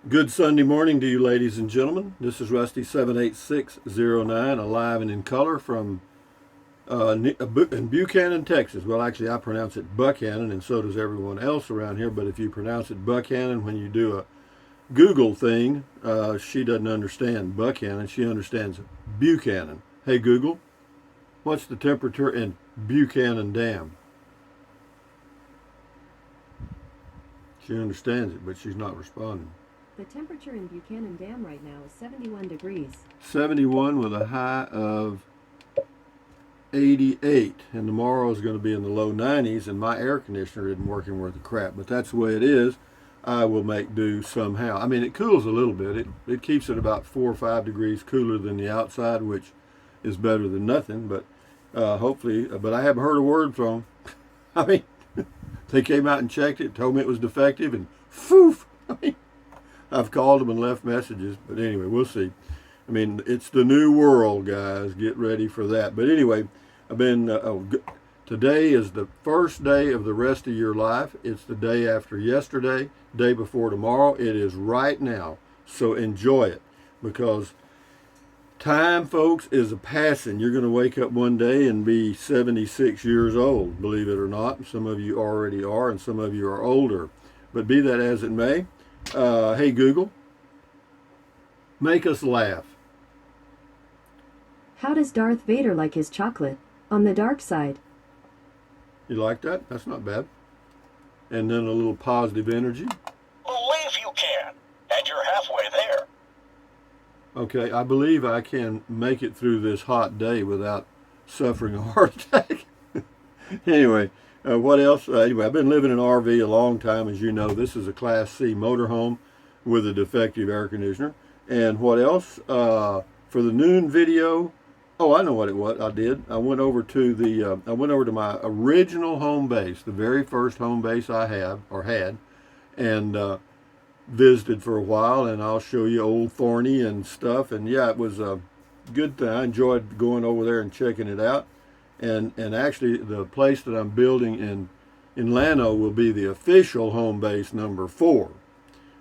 Good Sunday morning to you, ladies and gentlemen. This is Rusty 78609, alive and in color from in Buchanan, Texas. Well, actually, I pronounce it Buchanan, and so does everyone else around here. But if you pronounce it Buchanan when you do a Google thing, she doesn't understand Buchanan. She understands Buchanan. Hey, Google, what's the temperature in Buchanan Dam? She understands it, but she's not responding. The temperature in Buchanan Dam right now is 71 degrees. 71 with a high of 88, and tomorrow is going to be in the low 90s, and my air conditioner isn't working worth a crap, but that's the way it is. I will make do somehow. I mean, it cools a little bit. It keeps it about 4 or 5 degrees cooler than the outside, which is better than nothing, but hopefully, but I haven't heard a word from them. I mean, they came out and checked it, told me it was defective, and poof, I mean, I've called them and left messages, but anyway, we'll see. I mean, it's the new world, guys. Get ready for that. But anyway, I've been, today is the first day of the rest of your life. It's the day after yesterday, day before tomorrow. It is right now. So enjoy it, because time, folks, is a passing. You're going to wake up one day and be 76 years old, believe it or not. Some of you already are, and some of you are older. But be that as it may, hey, Google, make us laugh. How does Darth Vader like his chocolate? On the dark side. You like that? That's not bad. And then a little positive energy. Believe you can, and you're halfway there. Okay, I believe I can make it through this hot day without suffering a heart attack. Anyway, what else? Anyway, I've been living in an RV a long time, as you know. This is a Class C motorhome with a defective air conditioner. And what else? For the noon video, oh, I know what it was. I did. I went over to my original home base, the very first home base I had, and visited for a while. And I'll show you Old Thorny and stuff. And yeah, it was a good thing. I enjoyed going over there and checking it out. And actually, the place that I'm building in Llano will be the official home base number 4.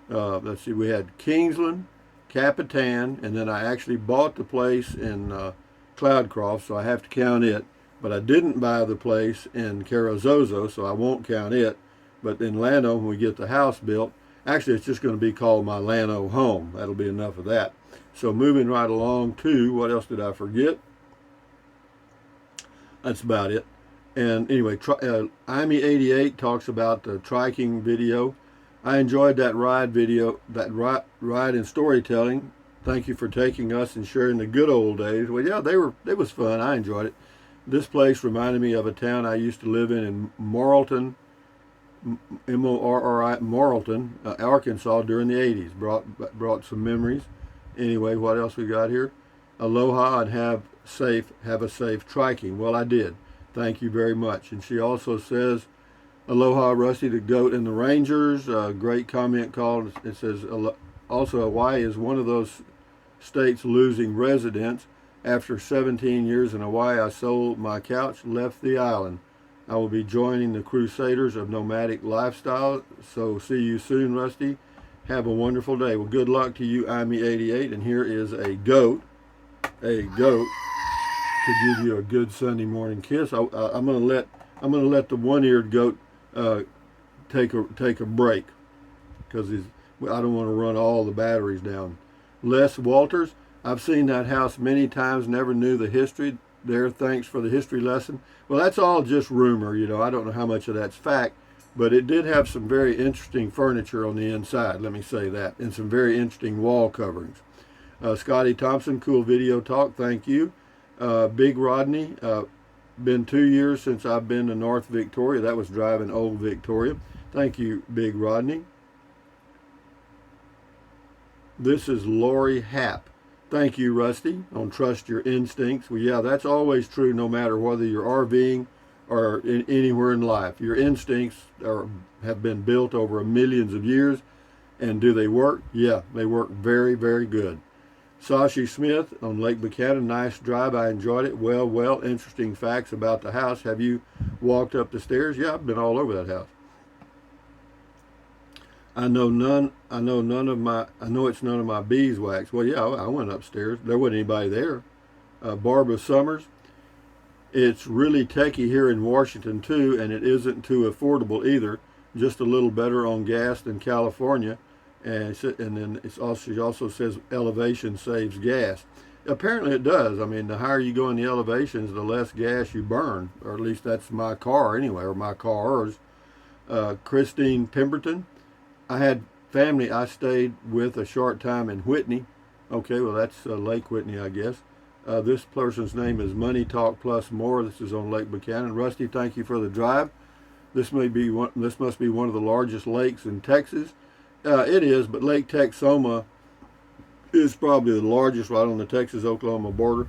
Let's see, we had Kingsland, Capitan, and then I actually bought the place in Cloudcroft, so I have to count it. But I didn't buy the place in Carrizozo, so I won't count it. But in Llano, when we get the house built, actually it's just going to be called my Llano home. That'll be enough of that. So moving right along to, what else did I forget? That's about it. And anyway, IME88 talks about the triking video. I enjoyed that ride video, that ride and storytelling. Thank you for taking us and sharing the good old days. Well, yeah, it was fun. I enjoyed it. This place reminded me of a town I used to live in Morrilton, M-O-R-R-I, Morrilton, Arkansas during the 80s. Brought some memories. Anyway, what else we got here? Aloha and have a safe triking. Well, I did. Thank you very much. And she also says, aloha, Rusty, the goat and the Rangers. Great comment called. It says, also, Hawaii is one of those states losing residents. After 17 years in Hawaii, I sold my couch, left the island. I will be joining the Crusaders of Nomadic Lifestyle. So see you soon, Rusty. Have a wonderful day. Well, good luck to you, IME88. And here is a goat to give you a good Sunday morning kiss. I'm gonna let the one-eared goat take a break, because I don't want to run all the batteries down. Les Walters, I've seen that house many times, never knew the history there. Thanks for the history lesson. Well, that's all just rumor, you know. I don't know how much of that's fact, but it did have some very interesting furniture on the inside, let me say that, and some very interesting wall coverings. Scotty Thompson, cool video talk, thank you. Big Rodney, been 2 years since I've been to North Victoria. That was driving Old Victoria. Thank you, Big Rodney. This is Lori Happ. Thank you, Rusty, on Trust Your Instincts. Well, yeah, that's always true, no matter whether you're RVing or anywhere in life. Your instincts have been built over millions of years. And do they work? Yeah, they work very, very good. Sashi Smith on Lake Buchanan, nice drive. I enjoyed it. Well, interesting facts about the house. Have you walked up the stairs? Yeah, I've been all over that house. I know none. I know none of my. I know it's none of my beeswax. Well, yeah, I went upstairs. There wasn't anybody there. Barbara Summers. It's really techy here in Washington too, and it isn't too affordable either. Just a little better on gas than California, and then she also says elevation saves gas. Apparently it does. I mean, the higher you go in the elevations, the less gas you burn, or at least that's my car anyway, or my cars. Christine Pemberton. I had family I stayed with a short time in Whitney. Okay, well that's Lake Whitney, I guess. This person's name is Money Talk Plus More. This is on Lake Buchanan. Rusty, thank you for the drive. This must be one of the largest lakes in Texas. It is, but Lake Texoma is probably the largest right on the Texas-Oklahoma border.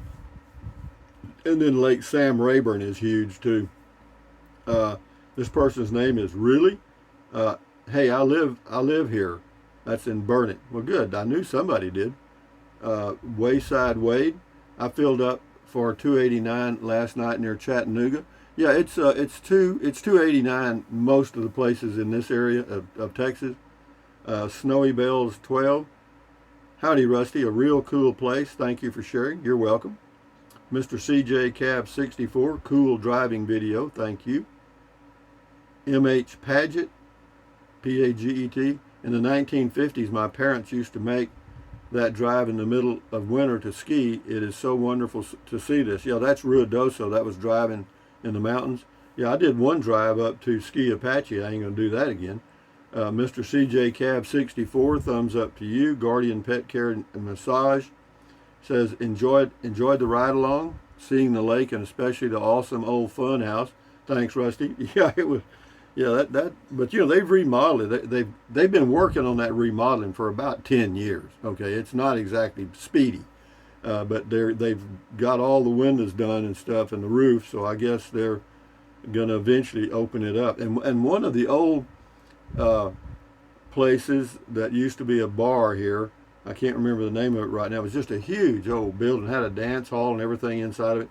And then Lake Sam Rayburn is huge too. This person's name is Really. Hey, I live here. That's in Burnett. Well, good. I knew somebody did. Wayside Wade. I filled up for 289 last night near Chattanooga. Yeah, it's 289 most of the places in this area of Texas. Snowy Bells 12. Howdy, Rusty. A real cool place. Thank you for sharing. You're welcome. Mr. CJ Cab 64. Cool driving video. Thank you. MH Paget. Paget. In the 1950s, my parents used to make that drive in the middle of winter to ski. It is so wonderful to see this. Yeah, that's Ruidoso. That was driving in the mountains. Yeah, I did one drive up to Ski Apache. I ain't going to do that again. Mr. CJ Cab 64, thumbs up to you. Guardian Pet Care and Massage says, enjoyed the ride along, seeing the lake and especially the awesome old fun house. Thanks, Rusty. Yeah, it was. Yeah, but you know, they've remodeled it. They've been working on that remodeling for about 10 years. Okay, it's not exactly speedy, but they've got all the windows done and stuff and the roof. So I guess they're going to eventually open it up. And one of the old places that used to be a bar here, I can't remember the name of it right now. It was just a huge old building, had a dance hall and everything inside of it.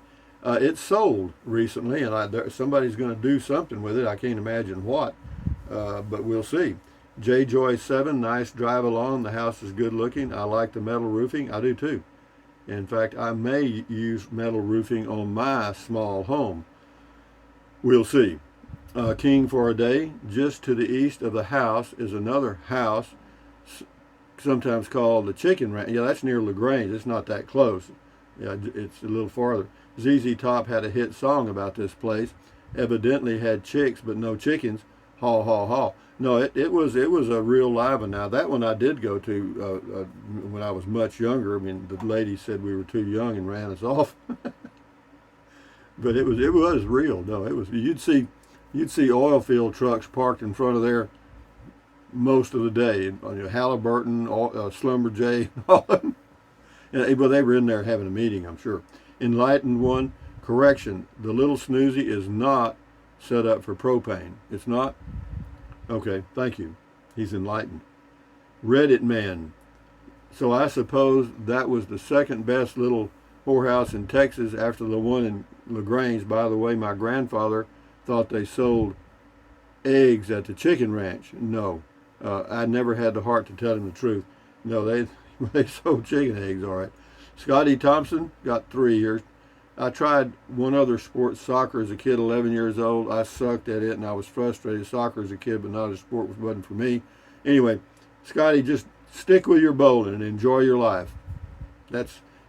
It sold recently, and somebody's going to do something with it. I can't imagine what, but we'll see. J Joy 7, nice drive along. The house is good looking. I like the metal roofing. I do too. In fact, I may use metal roofing on my small home. We'll see. King for a day. Just to the east of the house is another house, sometimes called the Chicken Ranch. Yeah, that's near LaGrange. It's not that close. Yeah, it's a little farther. ZZ Top had a hit song about this place. Evidently had chicks, but no chickens. Haw, haw, haw. No, it was a real live one. Now, that one I did go to when I was much younger. I mean, the lady said we were too young and ran us off. But it was real. No, it was. You'd see oil field trucks parked in front of there most of the day. Halliburton, Schlumberger, all of them. But they were in there having a meeting, I'm sure. Enlightened one, correction, the little snoozy is not set up for propane. It's not? Okay, thank you. He's enlightened. Reddit man. So I suppose that was the second best little whorehouse in Texas after the one in LaGrange. By the way, my grandfather thought they sold eggs at the chicken ranch. No, I never had the heart to tell him the truth. No, they sold chicken eggs, all right. Scotty Thompson, got 3 years. I tried one other sport, soccer, as a kid, 11 years old. I sucked at it, and I was frustrated. Soccer as a kid, but not as a sport, wasn't for me. Anyway, Scotty, just stick with your bowling and enjoy your life.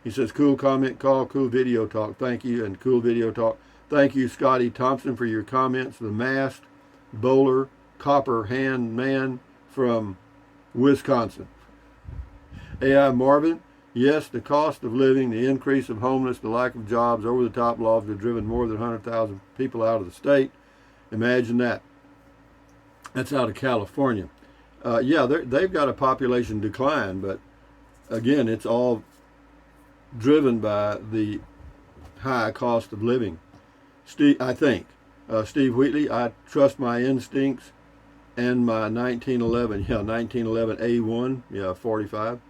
He says, cool comment, call, cool video talk. Thank you, and cool video talk. Thank you, Scotty Thompson, for your comments. The masked bowler, copper hand man from Wisconsin. AI Marvin. Yes, the cost of living, the increase of homeless, the lack of jobs, over-the-top laws have driven more than 100,000 people out of the state. Imagine that. That's out of California. Yeah, they've got a population decline, but again, it's all driven by the high cost of living. Steve Wheatley, I trust my instincts and my 1911 A1, 45.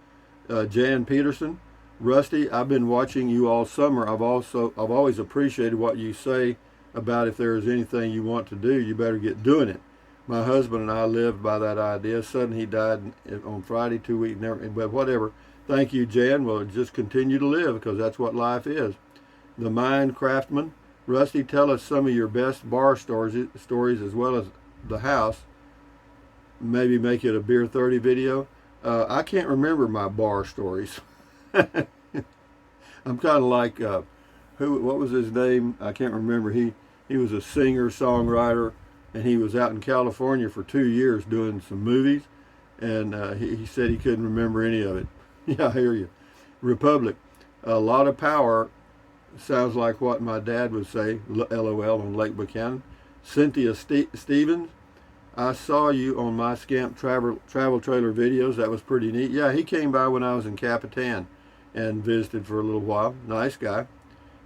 Jan Peterson, Rusty, I've been watching you all summer. I've always appreciated what you say about if there is anything you want to do, you better get doing it. My husband and I lived by that idea. Suddenly he died on Friday, 2 weeks, never, but whatever. Thank you, Jan. Well, just continue to live because that's what life is. The Mind Craftsman. Rusty, tell us some of your best bar stories as well as the house. Maybe make it a Beer 30 video. I can't remember my bar stories. I'm kind of like, what was his name? I can't remember. He was a singer, songwriter, and he was out in California for 2 years doing some movies, and he said he couldn't remember any of it. Yeah, I hear you. Republic. A lot of power. Sounds like what my dad would say, LOL, on Lake Buchanan. Cynthia Stevens, I saw you on my Scamp travel trailer videos. That was pretty neat. Yeah, he came by when I was in Capitan and visited for a little while. Nice guy.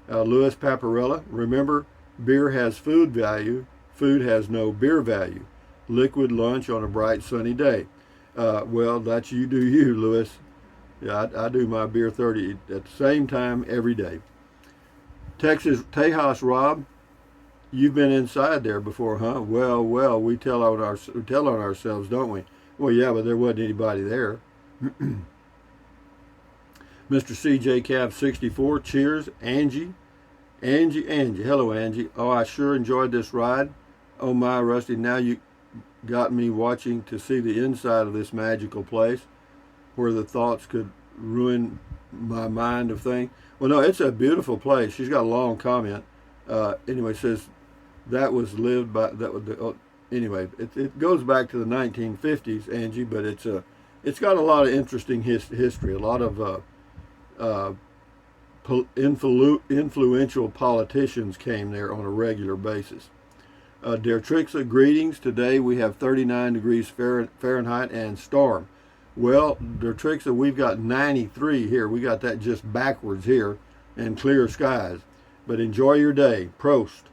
Louis Paparella, remember, beer has food value. Food has no beer value. Liquid lunch on a bright sunny day. Well, that's you do you, Louis. Yeah, I do my Beer 30 at the same time every day. Texas Tejas Rob, you've been inside there before, huh? Well, we tell on ourselves, don't we? Well, yeah, but there wasn't anybody there. Mr. CJ Cab 64, cheers. Angie. Hello, Angie. Oh, I sure enjoyed this ride. Oh my, Rusty, now you got me watching to see the inside of this magical place where the thoughts could ruin my mind of things. Well, no, it's a beautiful place. She's got a long comment. Anyway, says that was lived by anyway, it goes back to the 1950s, Angie, but it's got a lot of interesting history. A lot of influential politicians came there on a regular basis. Dear Trixa, greetings. Today we have 39 degrees Fahrenheit and storm. Well, dear Trixa, we've got 93 here. We got that just backwards here and clear skies. But enjoy your day. Prost.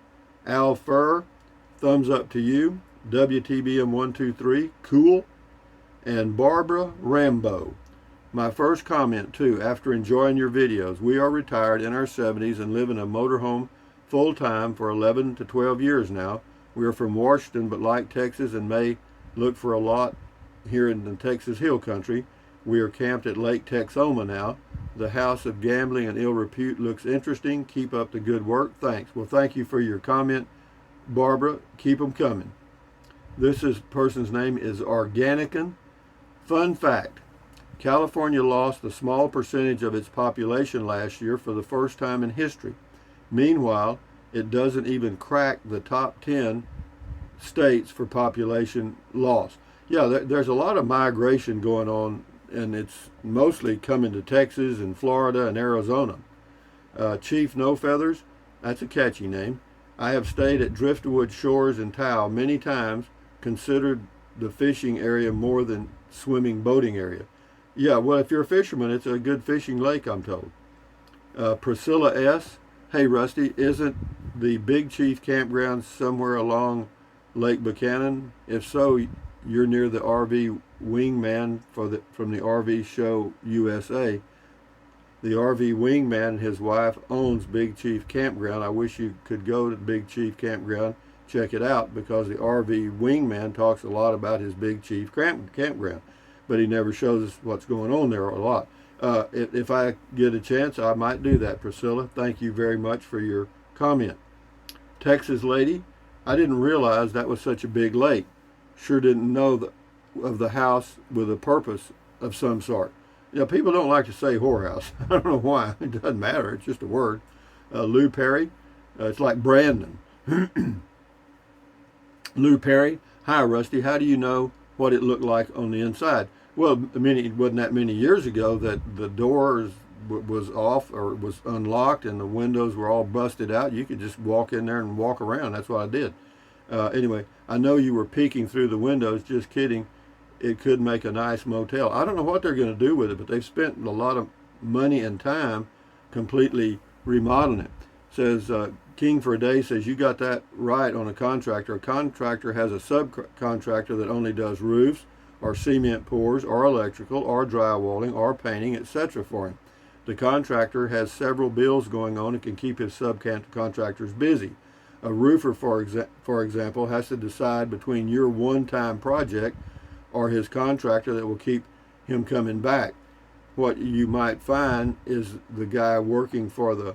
Al Fur, thumbs up to you. WTBM123, cool. And Barbara Rambo. My first comment too, after enjoying your videos, we are retired in our 70s and live in a motorhome full time for 11 to 12 years now. We are from Washington but like Texas and may look for a lot here in the Texas Hill Country. We are camped at Lake Texoma now. The house of gambling and ill repute looks interesting. Keep up the good work. Thanks. Well, thank you for your comment, Barbara. Keep them coming. This person's name is Organican. Fun fact. California lost a small percentage of its population last year for the first time in history. Meanwhile, it doesn't even crack the top 10 states for population loss. Yeah, there's a lot of migration going on, and it's mostly coming to Texas and Florida and Arizona. Chief No Feathers, that's a catchy name. I have stayed at Driftwood Shores in Taos many times, considered the fishing area more than swimming boating area. Yeah, well, if you're a fisherman, it's a good fishing lake, I'm told. Priscilla S., hey, Rusty, isn't the Big Chief campground somewhere along Lake Buchanan? If so, you're near the RV wingman from the RV show USA. The RV wingman and his wife owns Big Chief Campground. I wish you could go to Big Chief Campground, check it out, because the RV wingman talks a lot about his Big Chief campground, but he never shows us what's going on there a lot. If I get a chance, I might do that, Priscilla. Thank you very much for your comment. Texas lady, I didn't realize that was such a big lake. Sure didn't know of the house with a purpose of some sort. You know, people don't like to say whorehouse. I don't know why. It doesn't matter. It's just a word. Lou Perry, it's like Brandon. Lou Perry, hi Rusty, how do you know what it looked like on the inside? Well, it wasn't that many years ago that the doors was off or was unlocked and the windows were all busted out. You could just walk in there and walk around. That's what I did. Anyway, I know you were peeking through the windows. Just kidding. It could make a nice motel. I don't know what they're going to do with it, but they've spent a lot of money and time completely remodeling it. Says King for a Day says you got that right on a contractor. A contractor has a subcontractor that only does roofs or cement pours or electrical or drywalling or painting, etc. for him. The contractor has several bills going on and can keep his subcontractors busy. A roofer, for example, has to decide between your one-time project or his contractor that will keep him coming back. What you might find is the guy working for the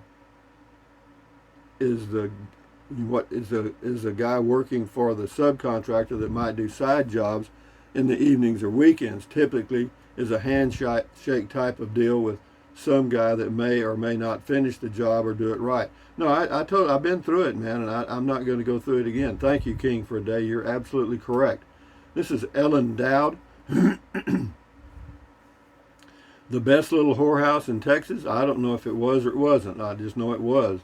guy working for the subcontractor that might do side jobs in the evenings or weekends. Typically is a handshake type of deal with some guy that may or may not finish the job or do it right. No, I've been through it, man, and I'm not going to go through it again. Thank you, King, for a day. You're absolutely correct. This is Ellen Dowd. The best little whorehouse in Texas. I don't know if it was or it wasn't. I just know it was.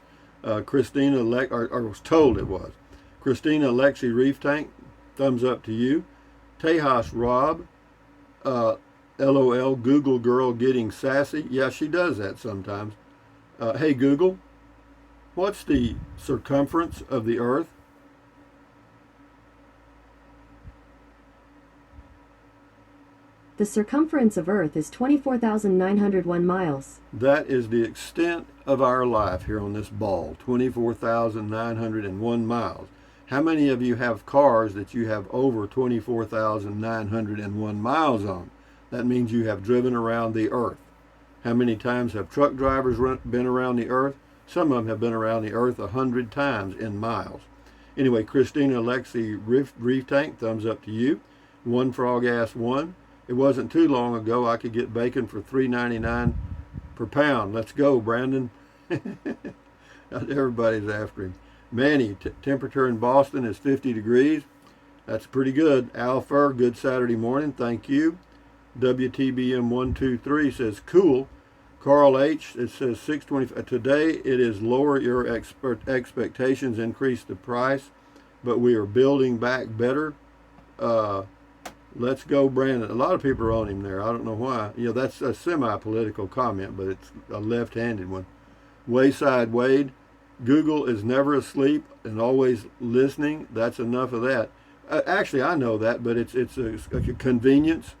Christina, or was told it was. Christina Alexi Reef Tank, thumbs up to you. Tejas Rob, LOL, Google girl getting sassy. Yeah, she does that sometimes. Hey Google, what's the circumference of the Earth? The circumference of Earth is 24,901 miles. That is the extent of our life here on this ball, 24,901 miles. How many of you have cars that you have over 24,901 miles on? That means you have driven around the Earth. How many times have truck drivers been around the Earth? Some of them have been around the Earth 100 times in miles. Anyway, Christina Alexi Reef Tank, thumbs up to you. One Frog Ass One. It wasn't too long ago I could get bacon for $3.99 per pound. Let's go, Brandon. Everybody's after him. Manny, temperature in Boston is 50 degrees. That's pretty good. Al Fur, good Saturday morning. Thank you. WTBM123 says cool. Carl H, it says 620. Today it is lower your expectations, increase the price, but we are building back better. Let's go, Brandon. A lot of people are on him there. I don't know why. You know, that's a semi-political comment, but it's a left-handed one. Wayside Wade, Google is never asleep and always listening. That's enough of that. Actually, I know that, but it's a convenience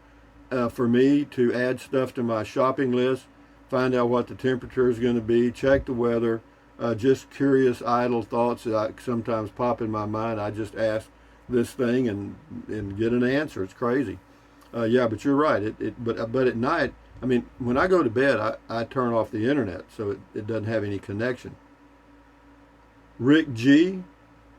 for me to add stuff to my shopping list, find out what the temperature is going to be, check the weather, just curious, idle thoughts that sometimes pop in my mind. I just ask this thing and get an answer. It's crazy. Yeah, but you're right. But at night, I mean, when I go to bed, I turn off the internet so it doesn't have any connection. Rick G,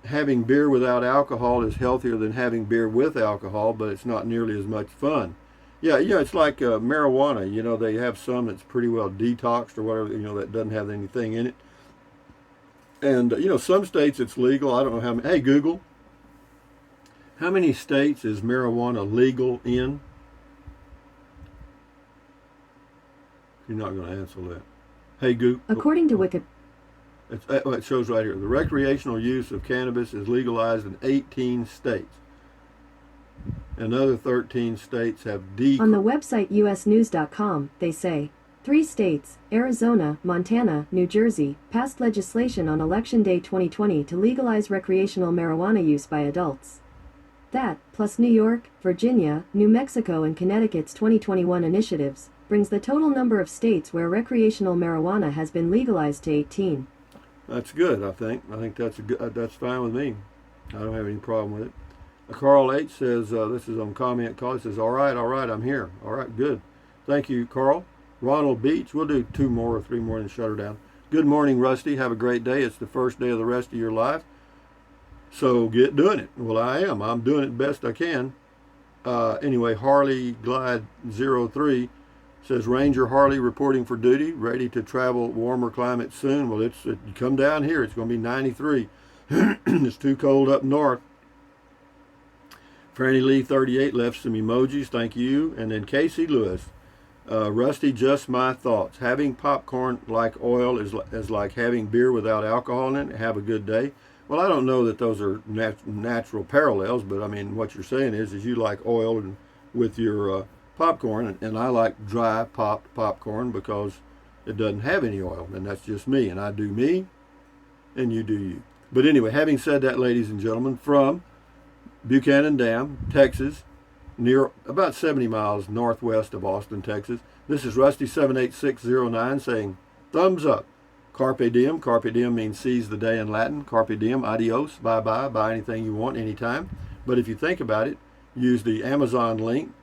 having beer without alcohol is healthier than having beer with alcohol, but it's not nearly as much fun. Yeah, it's like marijuana. You know, they have some that's pretty well detoxed or whatever, that doesn't have anything in it. And, some states it's legal. I don't know how many. Hey, Google, how many states is marijuana legal in? You're not going to answer that. Hey, Google. According to Wikipedia. It shows right here. The recreational use of cannabis is legalized in 18 states. Another 13 states have On the website usnews.com, they say, 3 states, Arizona, Montana, New Jersey, passed legislation on Election Day 2020 to legalize recreational marijuana use by adults. That, plus New York, Virginia, New Mexico and Connecticut's 2021 initiatives, brings the total number of states where recreational marijuana has been legalized to 18. That's good, I think. I think that's fine with me. I don't have any problem with it. Carl H says, this is on comment call. He says, all right, I'm here. All right, good. Thank you, Carl. Ronald Beach, we'll do 2 more or 3 more and shut her down. Good morning, Rusty. Have a great day. It's the first day of the rest of your life. So get doing it. Well, I am. I'm doing it best I can. Anyway, Harley Glide 03 says, Ranger Harley reporting for duty, ready to travel warmer climate soon. Well, come down here. It's going to be 93. It's too cold up north. Franny Lee 38 left some emojis. Thank you. And then Casey Lewis. Rusty, just my thoughts. Having popcorn like oil is like having beer without alcohol in it. Have a good day. Well, I don't know that those are natural parallels, but I mean, what you're saying is you like oil with your popcorn, and I like dry popped popcorn because it doesn't have any oil, and that's just me, and I do me, and you do you. But anyway, having said that, ladies and gentlemen, from Buchanan Dam, Texas, near about 70 miles northwest of Austin, Texas, this is Rusty 78609 saying thumbs up. Carpe diem. Carpe diem means seize the day in Latin. Carpe diem, adios, bye-bye, buy anything you want anytime. But if you think about it, use the Amazon link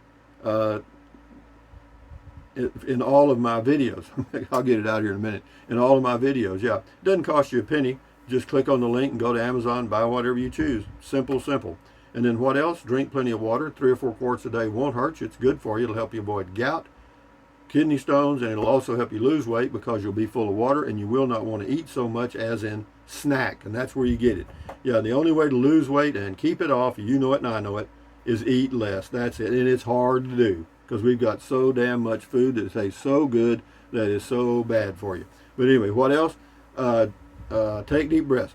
in all of my videos. I'll get it out here in a minute. In all of my videos, yeah. It doesn't cost you a penny. Just click on the link and go to Amazon, buy whatever you choose. Simple, simple. And then what else? Drink plenty of water. 3 or 4 quarts a day won't hurt you. It's good for you. It'll help you avoid gout, kidney stones, and it'll also help you lose weight because you'll be full of water, and you will not want to eat so much as in snack, and that's where you get it. Yeah, the only way to lose weight and keep it off, you know it and I know it, is eat less. That's it. And it's hard to do because we've got so damn much food that tastes so good that is so bad for you. But anyway, what else? Take deep breaths.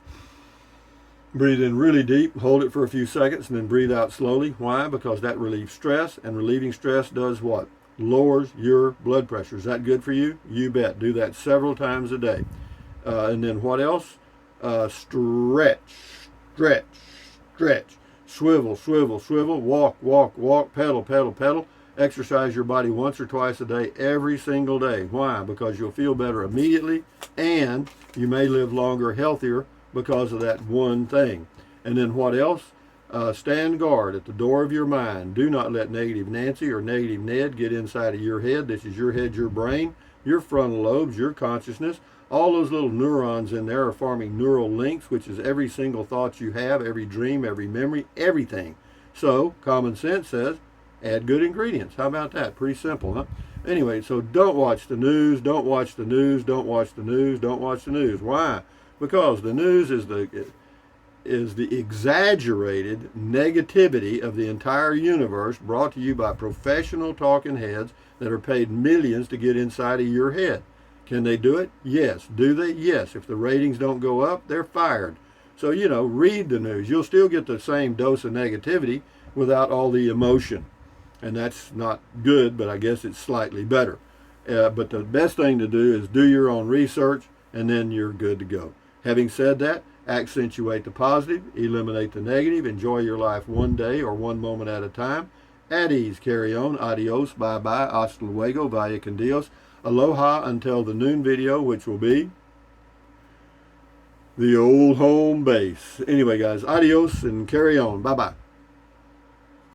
Breathe in really deep, hold it for a few seconds, and then breathe out slowly. Why? Because that relieves stress, and relieving stress does what? Lowers your blood pressure. Is that good for you? You bet. Do that several times a day. And then what else? Stretch, stretch, stretch. Swivel, swivel, swivel. Walk, walk, walk. Pedal, pedal, pedal. Exercise your body once or twice a day, every single day. Why? Because you'll feel better immediately, and you may live longer, healthier, because of that one thing. And then what else? Stand guard at the door of your mind. Do not let negative Nancy or negative Ned get inside of your head. This is your head, your brain, your frontal lobes, your consciousness. All those little neurons in there are forming neural links, which is every single thought you have, every dream, every memory, everything. So common sense says, add good ingredients. How about that? Pretty simple, huh? Anyway, so don't watch the news, don't watch the news, don't watch the news, don't watch the news. Why? Because the news is the exaggerated negativity of the entire universe, brought to you by professional talking heads that are paid millions to get inside of your head. Can they do it? Yes. Do they? Yes. If the ratings don't go up, they're fired. So, read the news. You'll still get the same dose of negativity without all the emotion. And that's not good, but I guess it's slightly better. But the best thing to do is do your own research, and then you're good to go. Having said that, accentuate the positive, eliminate the negative, enjoy your life one day or one moment at a time. At ease, carry on, adios, bye-bye, hasta luego, vaya con Dios, aloha until the noon video, which will be the old home base. Anyway, guys, adios and carry on. Bye-bye.